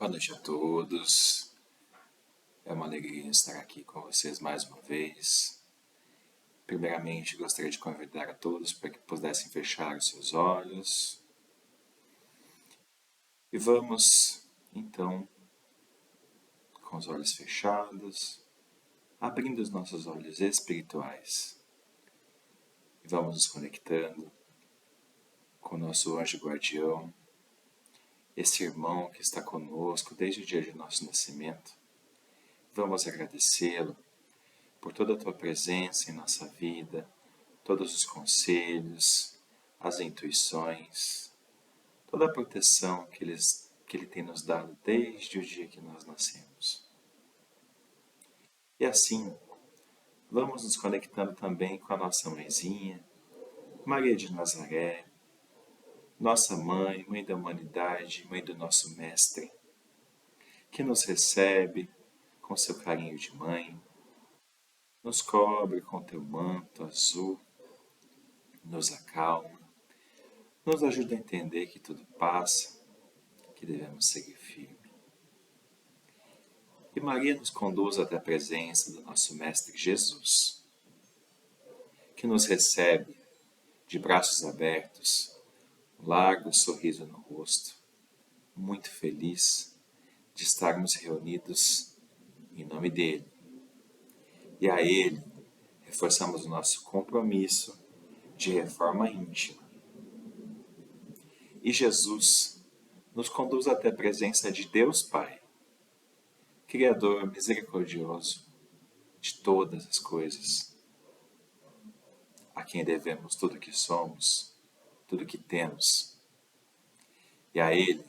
Boa noite a todos. É uma alegria estar aqui com vocês mais uma vez. Primeiramente, gostaria de convidar a todos para que pudessem fechar os seus olhos. E vamos, então, com os olhos fechados, abrindo os nossos olhos espirituais. E vamos nos conectando com o nosso anjo guardião, esse irmão que está conosco desde o dia de nosso nascimento. Vamos agradecê-lo por toda a tua presença em nossa vida, todos os conselhos, as intuições, toda a proteção que Ele tem nos dado desde o dia que nós nascemos. E assim, vamos nos conectando também com a nossa mãezinha, Maria de Nazaré, nossa mãe, mãe da humanidade, mãe do nosso mestre, que nos recebe com seu carinho de mãe, nos cobre com teu manto azul, nos acalma, nos ajuda a entender que tudo passa, que devemos seguir firme. E Maria nos conduz até a presença do nosso Mestre Jesus, que nos recebe de braços abertos, um largo sorriso no rosto, muito feliz de estarmos reunidos em nome dEle. E a Ele reforçamos o nosso compromisso de reforma íntima. E Jesus nos conduz até a presença de Deus Pai, Criador misericordioso de todas as coisas, a quem devemos tudo que somos, tudo que temos. E a Ele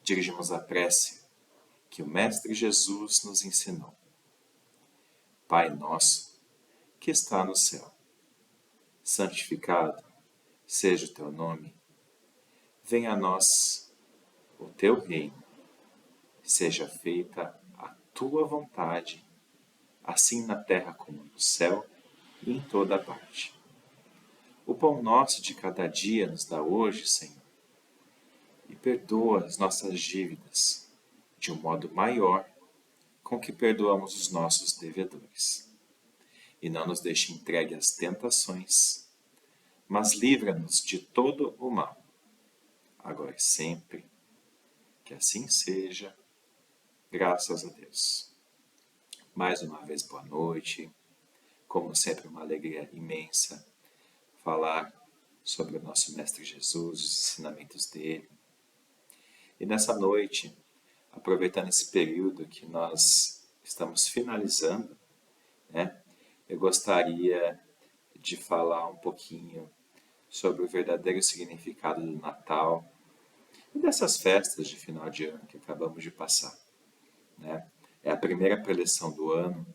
dirigimos a prece que o Mestre Jesus nos ensinou. Pai nosso, que está no céu, santificado seja o teu nome. Venha a nós o teu reino. Seja feita a tua vontade, assim na terra como no céu e em toda parte. O pão nosso de cada dia nos dá hoje, Senhor, e perdoa as nossas dívidas de um modo maior com que perdoamos os nossos devedores. E não nos deixe entregue às tentações, mas livra-nos de todo o mal, agora e sempre. Que assim seja, graças a Deus. Mais uma vez, boa noite. Como sempre, uma alegria imensa falar sobre o nosso Mestre Jesus, os ensinamentos dele. E nessa noite, aproveitando esse período que nós estamos finalizando, eu gostaria de falar um pouquinho sobre o verdadeiro significado do Natal e dessas festas de final de ano que acabamos de passar. É a primeira preleção do ano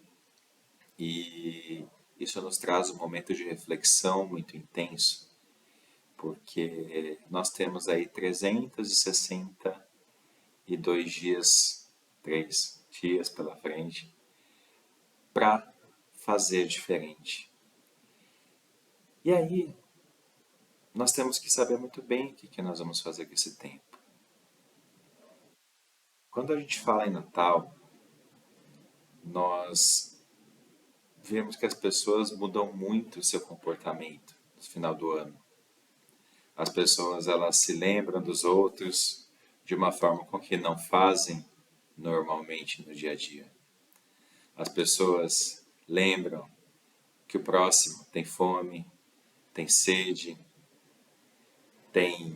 e isso nos traz um momento de reflexão muito intenso, porque nós temos aí 362 dias, 3 dias pela frente, para fazer diferente. E aí, nós temos que saber muito bem o que nós vamos fazer com esse tempo. Quando a gente fala em Natal, nós vemos que as pessoas mudam muito o seu comportamento no final do ano. As pessoas elas se lembram dos outros de uma forma com que não fazem normalmente no dia a dia. As pessoas lembram que o próximo tem fome, tem sede,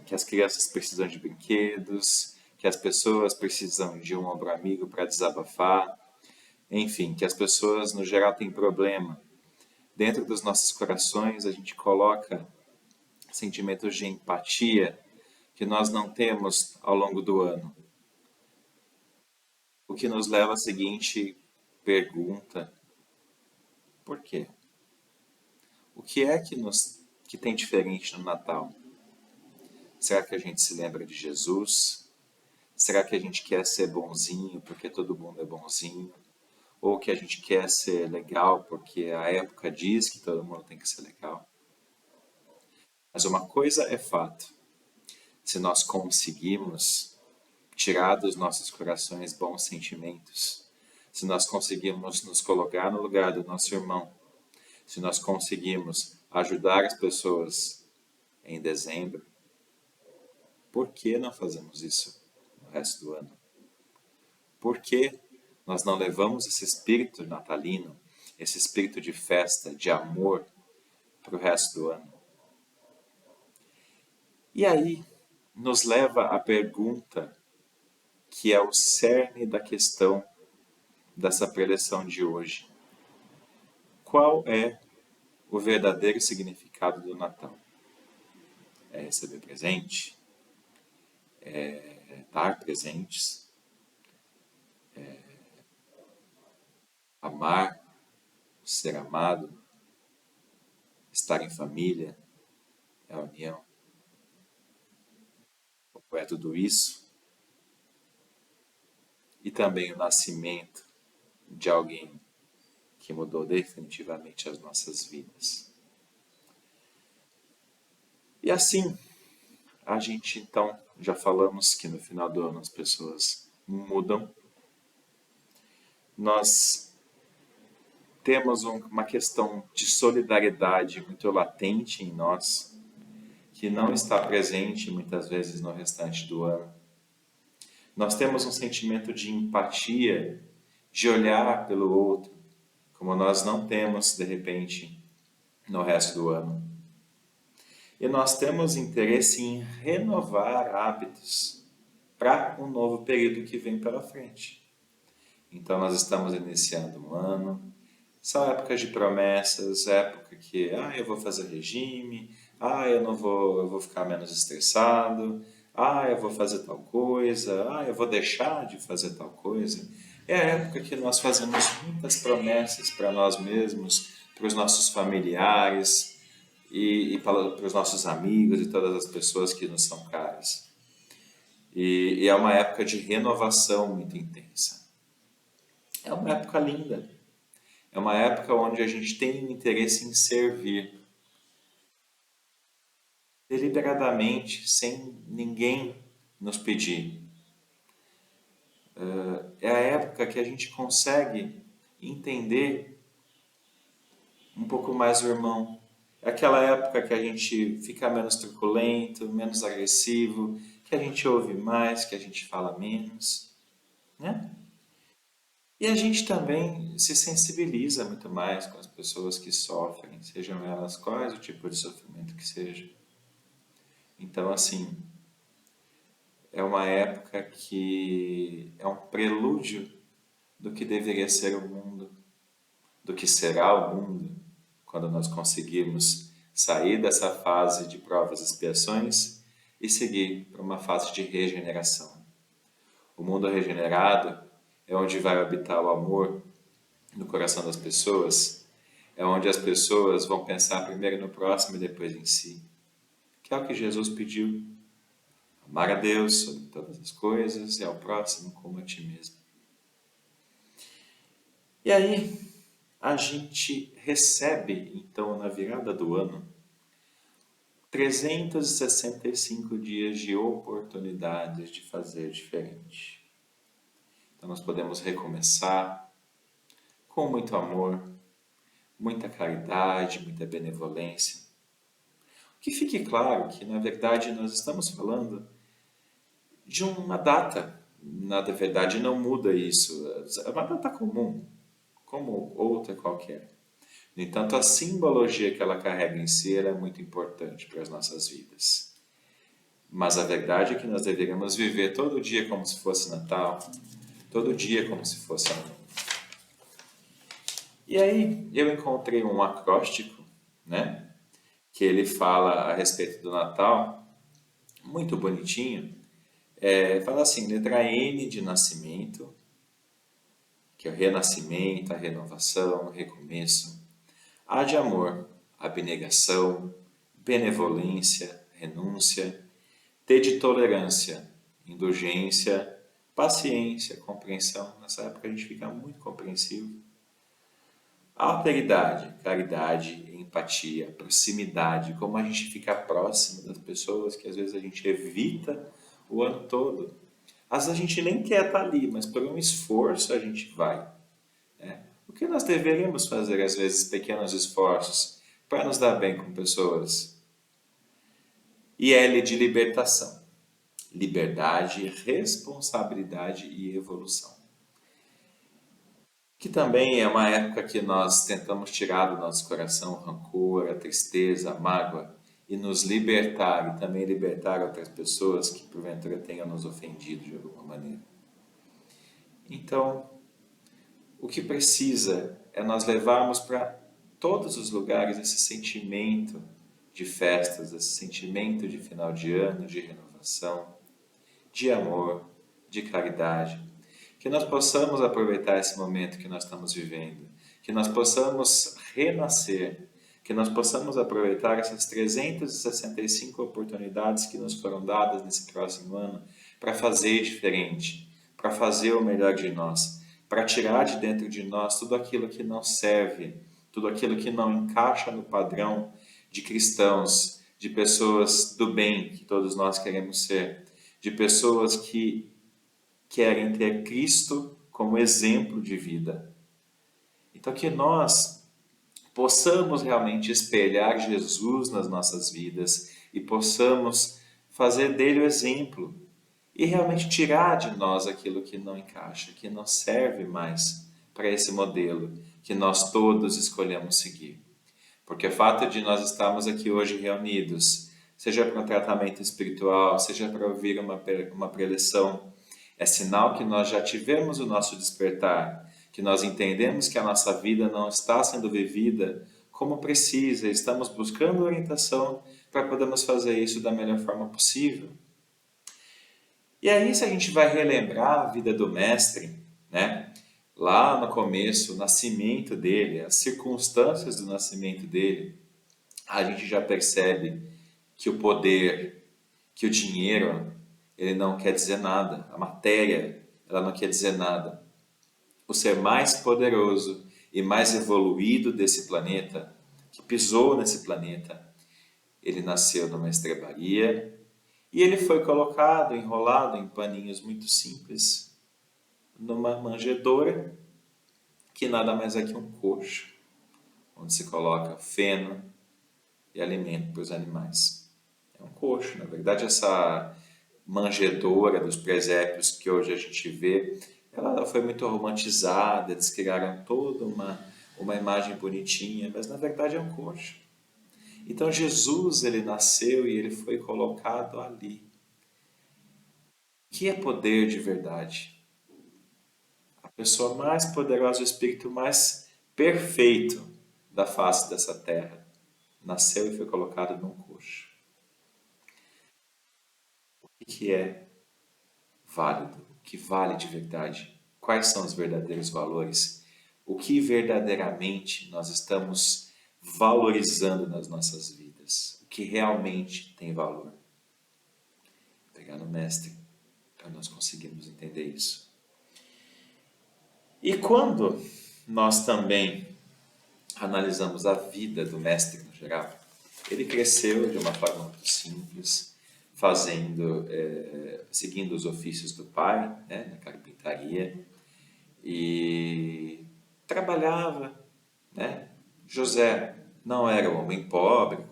que as crianças precisam de brinquedos, que as pessoas precisam de um ombro amigo para desabafar, enfim, que as pessoas no geral têm problema. Dentro dos nossos corações a gente coloca sentimentos de empatia que nós não temos ao longo do ano. O que nos leva à seguinte pergunta: por quê? O que é que tem diferente no Natal? Será que a gente se lembra de Jesus? Será que a gente quer ser bonzinho porque todo mundo é bonzinho? Ou que a gente quer ser legal porque a época diz que todo mundo tem que ser legal? Mas uma coisa é fato: se nós conseguimos tirar dos nossos corações bons sentimentos, se nós conseguirmos nos colocar no lugar do nosso irmão, se nós conseguirmos ajudar as pessoas em dezembro, por que não fazemos isso no resto do ano? Por que nós não levamos esse espírito natalino, esse espírito de festa, de amor, para o resto do ano? E aí nos leva à pergunta que é o cerne da questão dessa preleção de hoje. Qual é o verdadeiro significado do Natal? É receber presente? É dar presentes? Amar? Ser amado? Estar em família? É a união? Ou é tudo isso? E também o nascimento de alguém que mudou definitivamente as nossas vidas. E assim, a gente então, já falamos que no final do ano as pessoas mudam. Nós temos uma questão de solidariedade muito latente em nós, que não está presente muitas vezes no restante do ano. Nós temos um sentimento de empatia, de olhar pelo outro, como nós não temos, de repente, no resto do ano. E nós temos interesse em renovar hábitos para um novo período que vem pela frente. Então, nós estamos iniciando um ano, são épocas de promessas, época que, eu vou fazer regime, eu vou ficar menos estressado, eu vou fazer tal coisa, eu vou deixar de fazer tal coisa. É a época que nós fazemos muitas promessas para nós mesmos, para os nossos familiares e para os nossos amigos e todas as pessoas que nos são caras. E é uma época de renovação muito intensa. É uma época linda. É uma época onde a gente tem interesse em servir deliberadamente, sem ninguém nos pedir. É a época que a gente consegue entender um pouco mais o irmão. É aquela época que a gente fica menos truculento, menos agressivo, que a gente ouve mais, que a gente fala menos, né? E a gente também se sensibiliza muito mais com as pessoas que sofrem, sejam elas quais o tipo de sofrimento que seja. Então, assim, é uma época que é um prelúdio do que deveria ser o mundo, do que será o mundo, quando nós conseguirmos sair dessa fase de provas e expiações e seguir para uma fase de regeneração. O mundo regenerado é onde vai habitar o amor no coração das pessoas, é onde as pessoas vão pensar primeiro no próximo e depois em si, que é o que Jesus pediu. Amar a Deus sobre todas as coisas e ao próximo como a ti mesmo. E aí, a gente recebe, então, na virada do ano, 365 dias de oportunidades de fazer diferente. Então, nós podemos recomeçar com muito amor, muita caridade, muita benevolência. Que fique claro que, na verdade, nós estamos falando de uma data. Na verdade, não muda isso. É uma data comum, como outra qualquer. No entanto, a simbologia que ela carrega em si é muito importante para as nossas vidas. Mas a verdade é que nós deveríamos viver todo dia como se fosse Natal, todo dia como se fosse Ano Novo. E aí eu encontrei um acróstico, né, que ele fala a respeito do Natal, muito bonitinho. Fala assim, letra N de nascimento, que é o renascimento, a renovação, o recomeço. A de amor, abnegação, benevolência, renúncia. T de tolerância, indulgência, paciência, compreensão. Nessa época a gente fica muito compreensivo. Alteridade, caridade, empatia, proximidade, como a gente fica próximo das pessoas que às vezes a gente evita o ano todo. Às vezes a gente nem quer estar ali, mas por um esforço a gente vai. Né? O que nós deveríamos fazer, às vezes, pequenos esforços para nos dar bem com pessoas? E L de libertação. Liberdade, responsabilidade e evolução. Que também é uma época que nós tentamos tirar do nosso coração o rancor, a tristeza, a mágoa e nos libertar e também libertar outras pessoas que porventura tenham nos ofendido de alguma maneira. Então, o que precisa é nós levarmos para todos os lugares esse sentimento de festas, esse sentimento de final de ano, de renovação, de amor, de caridade. Que nós possamos aproveitar esse momento que nós estamos vivendo, que nós possamos renascer, que nós possamos aproveitar essas 365 oportunidades que nos foram dadas nesse próximo ano para fazer diferente, para fazer o melhor de nós, para tirar de dentro de nós tudo aquilo que não serve, tudo aquilo que não encaixa no padrão de cristãos, de pessoas do bem que todos nós queremos ser, de pessoas que querem ter Cristo como exemplo de vida. Então, que nós possamos realmente espelhar Jesus nas nossas vidas e possamos fazer dele o exemplo e realmente tirar de nós aquilo que não encaixa, que não serve mais para esse modelo que nós todos escolhemos seguir. Porque o fato de nós estarmos aqui hoje reunidos, seja para um tratamento espiritual, seja para ouvir uma preleção, é sinal que nós já tivemos o nosso despertar, que nós entendemos que a nossa vida não está sendo vivida como precisa, estamos buscando orientação para podermos fazer isso da melhor forma possível. E aí, se a gente vai relembrar a vida do Mestre, né? Lá no começo, o nascimento dele, as circunstâncias do nascimento dele, a gente já percebe que o poder, que o dinheiro, ele não quer dizer nada. A matéria, ela não quer dizer nada. O ser mais poderoso e mais evoluído desse planeta, que pisou nesse planeta, ele nasceu numa estrebaria e ele foi colocado, enrolado em paninhos muito simples, numa manjedoura, que nada mais é que um coxo, onde se coloca feno e alimento para os animais. É um coxo, na verdade, essa manjedoura dos presépios que hoje a gente vê, ela foi muito romantizada, eles criaram toda uma imagem bonitinha, mas na verdade é um coxo. Então Jesus, ele nasceu e ele foi colocado ali. O que é poder de verdade? A pessoa mais poderosa, o espírito mais perfeito da face dessa terra, nasceu e foi colocado num coxo. O que é válido? O que vale de verdade? Quais são os verdadeiros valores? O que verdadeiramente nós estamos valorizando nas nossas vidas? O que realmente tem valor? Pegar no Mestre para nós conseguirmos entender isso. E quando nós também analisamos a vida do Mestre no geral, ele cresceu de uma forma muito simples, seguindo os ofícios do pai, né, na carpintaria, e trabalhava, né? José não era um homem pobre,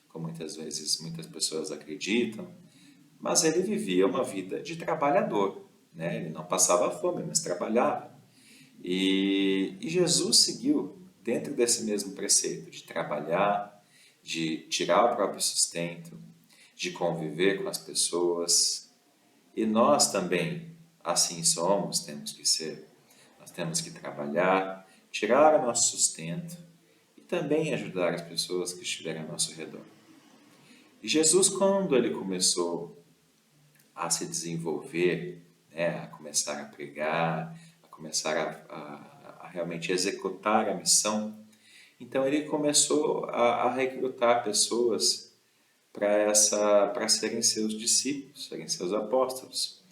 como muitas vezes muitas pessoas acreditam, mas ele vivia uma vida de trabalhador, né? Ele não passava fome, mas trabalhava. E Jesus seguiu dentro desse mesmo preceito de trabalhar, de tirar o próprio sustento, de conviver com as pessoas. E nós também, assim somos, temos que ser. Nós temos que trabalhar, tirar o nosso sustento e também ajudar as pessoas que estiverem ao nosso redor. E Jesus, quando ele começou a se desenvolver, né, a começar a pregar, a começar a realmente executar a missão, então ele começou a recrutar pessoas para serem seus discípulos, serem seus apóstolos.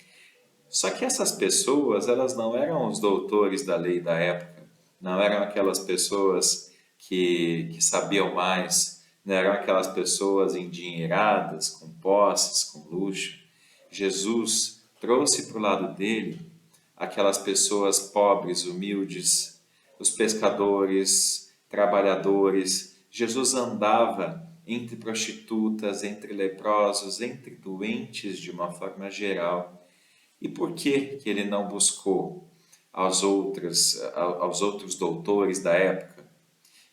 Só que essas pessoas, elas não eram os doutores da lei da época, não eram aquelas pessoas que sabiam mais, não eram aquelas pessoas endinheiradas, com posses, com luxo. Jesus trouxe para o lado dele aquelas pessoas pobres, humildes, os pescadores, trabalhadores. Jesus andava entre prostitutas, entre leprosos, entre doentes de uma forma geral. E por que ele não buscou aos outros doutores da época?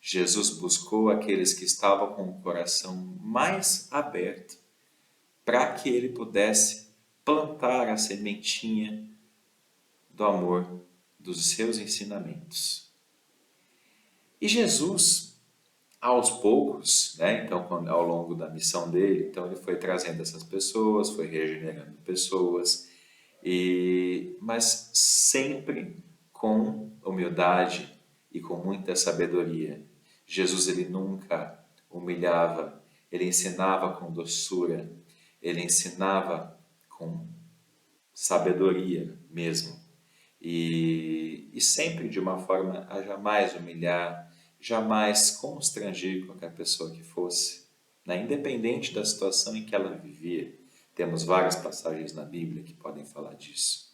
Jesus buscou aqueles que estavam com o coração mais aberto para que ele pudesse plantar a sementinha do amor, dos seus ensinamentos. E Jesus, aos poucos, né, então ao longo da missão dele, então ele foi trazendo essas pessoas, foi regenerando pessoas, mas sempre com humildade e com muita sabedoria. Jesus ele nunca humilhava, ele ensinava com doçura, ele ensinava com sabedoria mesmo. E sempre de uma forma a jamais humilhar, jamais constranger qualquer pessoa que fosse, né? Independente da situação em que ela vivia. Temos várias passagens na Bíblia que podem falar disso.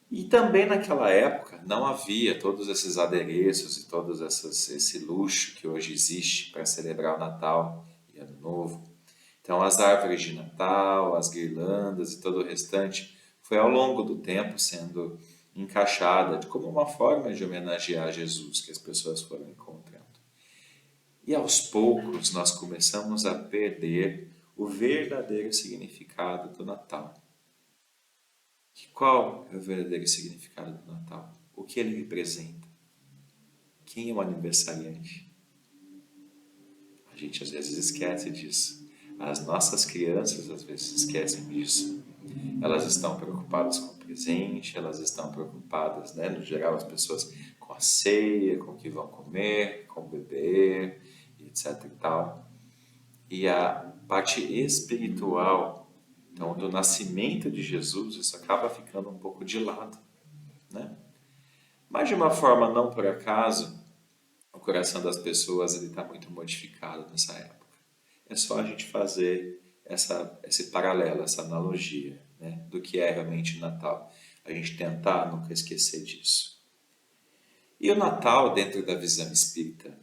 E também naquela época não havia todos esses adereços e todo esse luxo que hoje existe para celebrar o Natal e Ano Novo. Então as árvores de Natal, as guirlandas e todo o restante foi ao longo do tempo sendo encaixada como uma forma de homenagear Jesus que as pessoas foram encontrando. E aos poucos nós começamos a perder o verdadeiro significado do Natal. Qual é o verdadeiro significado do Natal? O que ele representa? Quem é o aniversariante? A gente às vezes esquece disso. As nossas crianças às vezes esquecem disso. Elas estão preocupadas com o presente, elas estão preocupadas, né, no geral, as pessoas com a ceia, com o que vão comer, com beber, etc e tal. E a parte espiritual, então, do nascimento de Jesus, isso acaba ficando um pouco de lado, né? Mas de uma forma não por acaso, o coração das pessoas está muito modificado nessa época. É só a gente fazer esse paralelo, essa analogia, né, do que é realmente o Natal. A gente tentar nunca esquecer disso. E o Natal, dentro da visão espírita,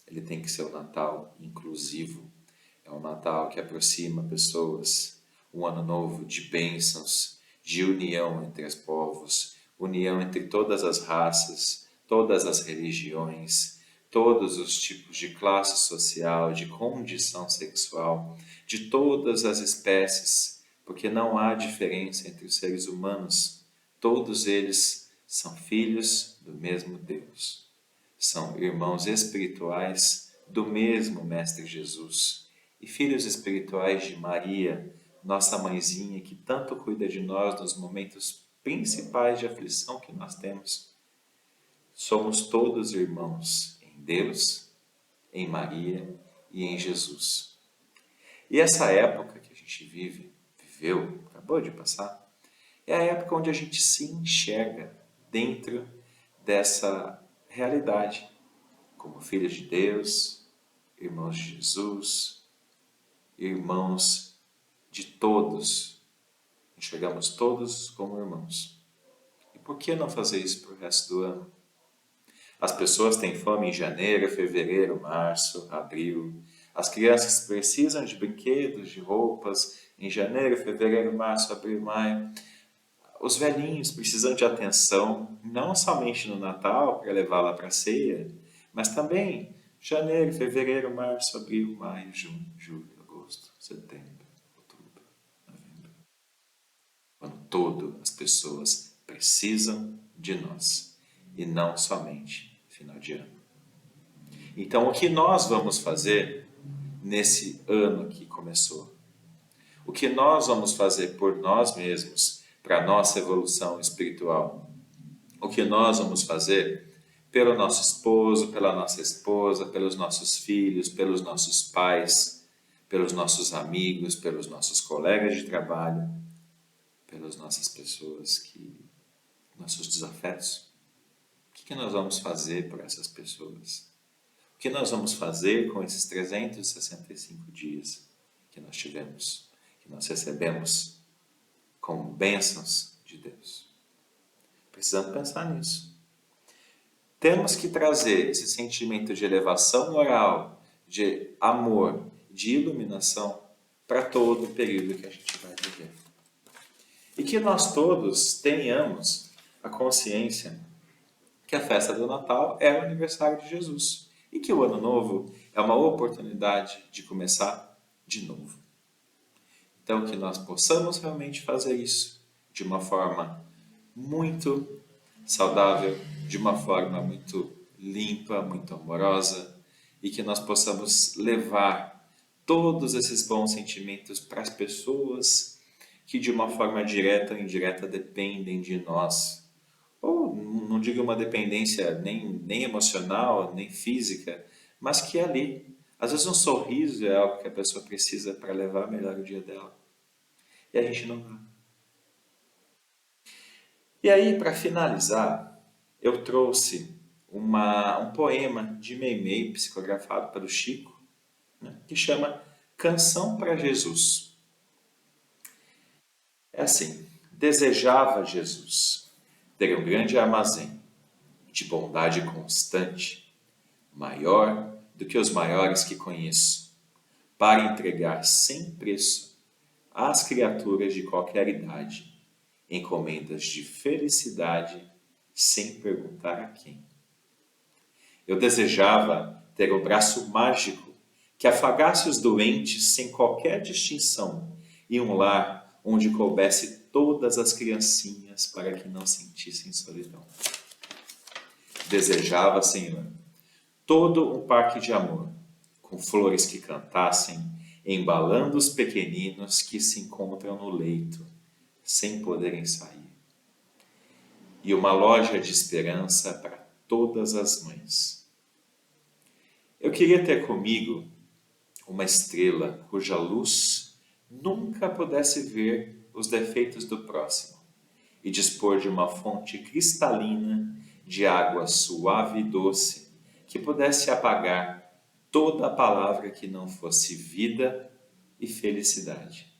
ele tem que ser um Natal inclusivo. É um Natal que aproxima pessoas, um ano novo de bênçãos, de união entre os povos, união entre todas as raças, todas as religiões, todos os tipos de classe social, de condição sexual, de todas as espécies, porque não há diferença entre os seres humanos. Todos eles são filhos do mesmo Deus. São irmãos espirituais do mesmo Mestre Jesus e filhos espirituais de Maria, nossa mãezinha que tanto cuida de nós nos momentos principais de aflição que nós temos. Somos todos irmãos em Deus, em Maria e em Jesus. E essa época que a gente viveu, acabou de passar, é a época onde a gente se enxerga dentro dessa realidade, como filhos de Deus, irmãos de Jesus, irmãos de todos. Enxergamos todos como irmãos. E por que não fazer isso para o resto do ano? As pessoas têm fome em janeiro, fevereiro, março, abril. As crianças precisam de brinquedos, de roupas em janeiro, fevereiro, março, abril, maio. Os velhinhos precisam de atenção, não somente no Natal, para levá-la para a ceia, mas também janeiro, fevereiro, março, abril, maio, junho, julho, agosto, setembro, outubro, novembro. Quando todo as pessoas precisam de nós, e não somente final de ano. Então, o que nós vamos fazer nesse ano que começou? O que nós vamos fazer por nós mesmos para a nossa evolução espiritual? O que nós vamos fazer pelo nosso esposo, pela nossa esposa, pelos nossos filhos, pelos nossos pais, pelos nossos amigos, pelos nossos colegas de trabalho, pelas nossas pessoas, nossos desafetos? O que nós vamos fazer por essas pessoas? O que nós vamos fazer com esses 365 dias que nós tivemos, que nós recebemos como bênçãos de Deus. Precisamos pensar nisso. Temos que trazer esse sentimento de elevação moral, de amor, de iluminação para todo o período que a gente vai viver. E que nós todos tenhamos a consciência que a festa do Natal é o aniversário de Jesus e que o Ano Novo é uma oportunidade de começar de novo. Então, que nós possamos realmente fazer isso de uma forma muito saudável, de uma forma muito limpa, muito amorosa, e que nós possamos levar todos esses bons sentimentos para as pessoas que de uma forma direta ou indireta dependem de nós. Ou não digo uma dependência nem emocional, nem física, mas que é ali. Às vezes um sorriso é algo que a pessoa precisa para levar melhor o dia dela. E a gente não dá. E aí, para finalizar, eu trouxe um poema de Meimei, psicografado pelo Chico, né, que chama Canção para Jesus. É assim: desejava Jesus ter um grande armazém de bondade constante, maior do que os maiores que conheço, para entregar sem preço às criaturas de qualquer idade encomendas de felicidade sem perguntar a quem. Eu desejava ter o braço mágico que afagasse os doentes sem qualquer distinção e um lar onde coubesse todas as criancinhas para que não sentissem solidão. Desejava, Senhor, todo um parque de amor, com flores que cantassem, embalando os pequeninos que se encontram no leito, sem poderem sair. E uma loja de esperança para todas as mães. Eu queria ter comigo uma estrela cuja luz nunca pudesse ver os defeitos do próximo e dispor de uma fonte cristalina de água suave e doce que pudesse apagar toda a palavra que não fosse vida e felicidade.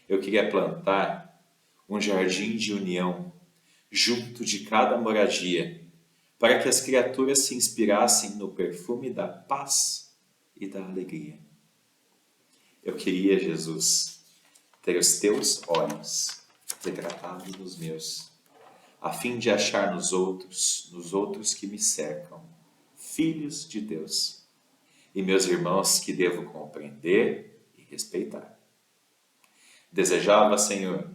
Eu queria plantar um jardim de união junto de cada moradia, para que as criaturas se inspirassem no perfume da paz e da alegria. Eu queria, Jesus, ter os teus olhos retratados nos meus, a fim de achar nos outros que me cercam, filhos de Deus, e meus irmãos que devo compreender e respeitar. Desejava, Senhor,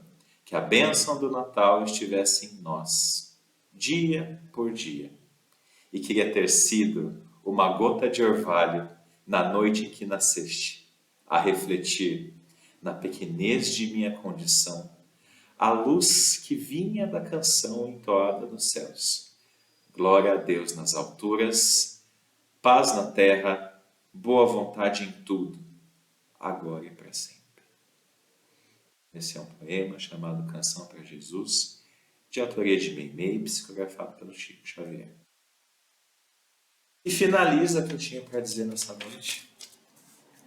que a bênção do Natal estivesse em nós, dia por dia. E queria ter sido uma gota de orvalho na noite em que nasceste, a refletir, na pequenez de minha condição, a luz que vinha da canção entoada nos céus. Glória a Deus nas alturas, paz na terra, boa vontade em tudo, agora e para sempre. Esse é um poema chamado Canção para Jesus, de autoria de Meimei, psicografado pelo Chico Xavier. E finaliza o que eu tinha para dizer nessa noite.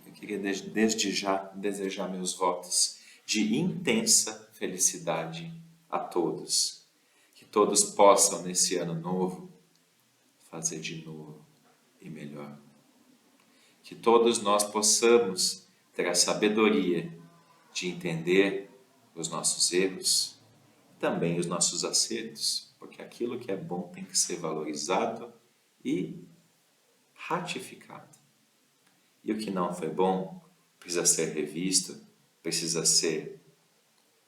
Eu queria desde já desejar meus votos de intensa felicidade a todos. Que todos possam, nesse ano novo, fazer de novo e melhor. Que todos nós possamos ter a sabedoria de entender os nossos erros, também os nossos acertos, porque aquilo que é bom tem que ser valorizado e ratificado. E o que não foi bom precisa ser revisto, precisa ser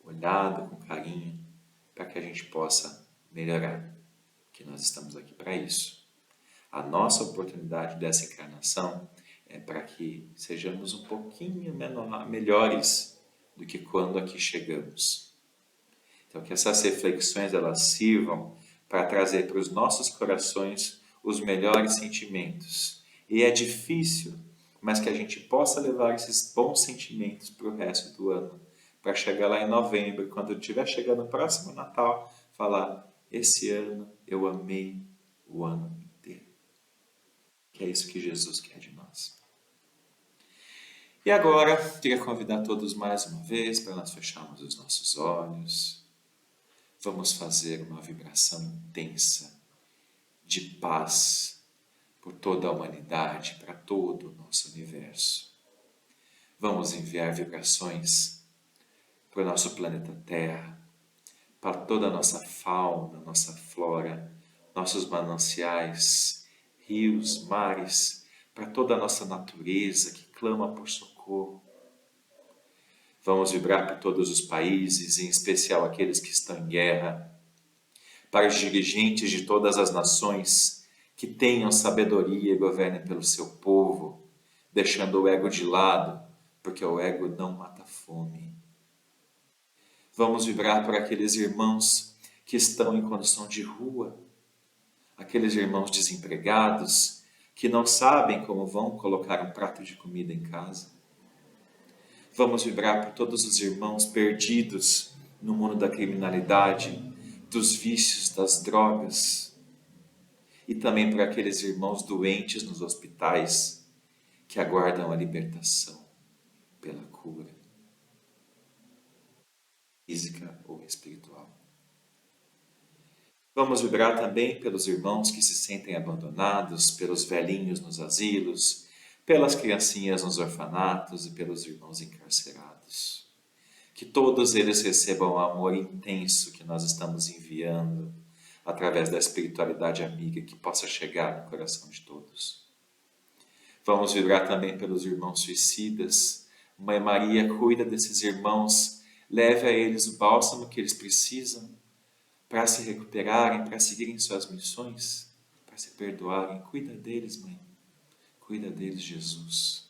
olhado com carinho, para que a gente possa melhorar, que nós estamos aqui para isso. A nossa oportunidade dessa encarnação é para que sejamos um pouquinho melhores do que quando aqui chegamos. Então, que essas reflexões elas sirvam para trazer para os nossos corações os melhores sentimentos. E é difícil, mas que a gente possa levar esses bons sentimentos para o resto do ano, para chegar lá em novembro, quando estiver chegando o próximo Natal, falar: esse ano eu amei o ano inteiro. Que é isso que Jesus quer de nós. E agora, queria convidar todos mais uma vez para nós fecharmos os nossos olhos. Vamos fazer uma vibração intensa de paz por toda a humanidade, para todo o nosso universo. Vamos enviar vibrações para o nosso planeta Terra, para toda a nossa fauna, nossa flora, nossos mananciais, rios, mares, para toda a nossa natureza que clama por socorro. Vamos vibrar para todos os países, em especial aqueles que estão em guerra, para os dirigentes de todas as nações que tenham sabedoria e governem pelo seu povo, deixando o ego de lado, porque o ego não mata a fome. Vamos vibrar por aqueles irmãos que estão em condição de rua, aqueles irmãos desempregados que não sabem como vão colocar um prato de comida em casa. Vamos vibrar por todos os irmãos perdidos no mundo da criminalidade, dos vícios, das drogas, e também por aqueles irmãos doentes nos hospitais que aguardam a libertação pela cura física ou espiritual. Vamos vibrar também pelos irmãos que se sentem abandonados, pelos velhinhos nos asilos, pelas criancinhas nos orfanatos e pelos irmãos encarcerados. Que todos eles recebam o amor intenso que nós estamos enviando através da espiritualidade amiga que possa chegar no coração de todos. Vamos vibrar também pelos irmãos suicidas. Mãe Maria, cuida desses irmãos, leve a eles o bálsamo que eles precisam para se recuperarem, para seguirem suas missões, para se perdoarem. Cuida deles, Mãe. Cuida deles, Jesus.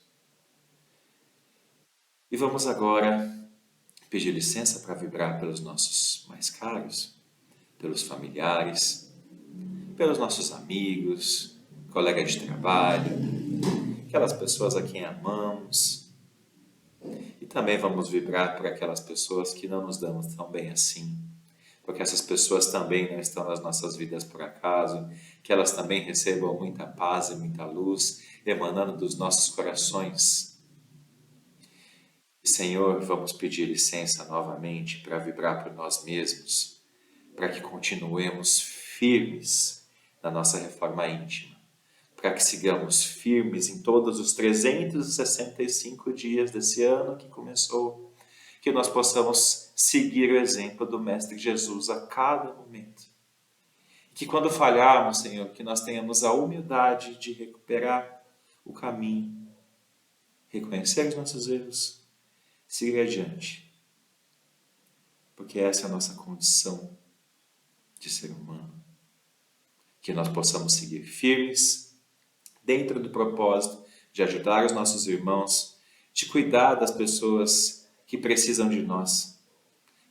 E vamos agora pedir licença para vibrar pelos nossos mais caros, pelos familiares, pelos nossos amigos, colegas de trabalho, aquelas pessoas a quem amamos. E também vamos vibrar por aquelas pessoas que não nos damos tão bem assim, porque essas pessoas também não estão nas nossas vidas por acaso, que elas também recebam muita paz e muita luz emanando dos nossos corações. E, Senhor, vamos pedir licença novamente para vibrar por nós mesmos, para que continuemos firmes na nossa reforma íntima, para que sigamos firmes em todos os 365 dias desse ano que começou, que nós possamos seguir o exemplo do Mestre Jesus a cada momento. Que quando falharmos, Senhor, que nós tenhamos a humildade de recuperar o caminho, reconhecer os nossos erros, seguir adiante. Porque essa é a nossa condição de ser humano. Que nós possamos seguir firmes dentro do propósito de ajudar os nossos irmãos, de cuidar das pessoas que precisam de nós.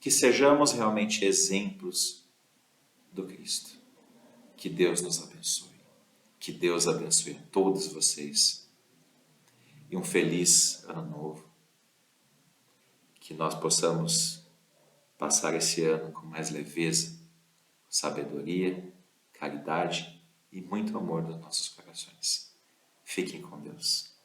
Que sejamos realmente exemplos do Cristo. Que Deus nos abençoe. Que Deus abençoe a todos vocês. E um feliz ano novo. Que nós possamos passar esse ano com mais leveza, sabedoria, caridade e muito amor nos nossos corações. Fiquem com Deus.